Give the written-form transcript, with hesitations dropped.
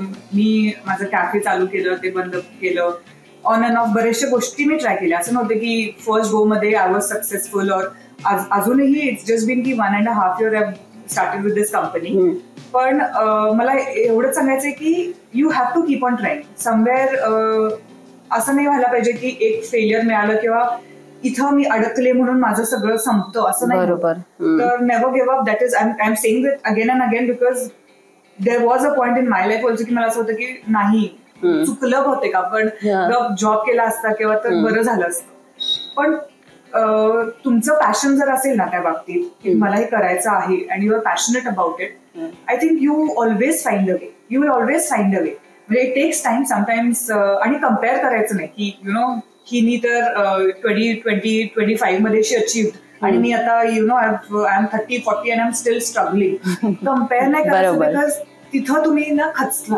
मी माझं कॅफे चालू केलं, ते बंद केलं, ऑन अँड ऑफ बरेचशा गोष्टी मी ट्राय केल्या. असं नव्हतं की फर्स्ट गो मध्ये आय वॉज सक्सेसफुल. और अजूनही इट्स जस्ट बीन की 1.5 year I started with this company. पण मला एवढंच सांगायचंय की you have to keep on trying. Somewhere असं नाही व्हायला पाहिजे की एक फेलियर मिळालं किंवा इथं मी अडकले म्हणून माझं सगळं संपतं, असं नाही. तर never give up. That is I am saying that again and again, because there was a point in my life also की मला असं होतं की नाही, चुकलं होते का, पण जॉब केला असता किंवा तर बरं झालं असतं. पण तुमचं पॅशन जर असेल ना त्या बाबतीत की मला हे करायचं आहे आणि you are passionate about it, I think you always find a way. You will always find a way. म्हणजे इट टेक्स टाइम समटाइम्स. आणि कम्पेअर करायचं नाही की हिनी तर 2025 मध्ये शी अचीव्ड आणि मी आता I am 30-40 and I am still struggling. Compare नाही करायचं, बिकॉज तिथं तुम्ही ना खचला.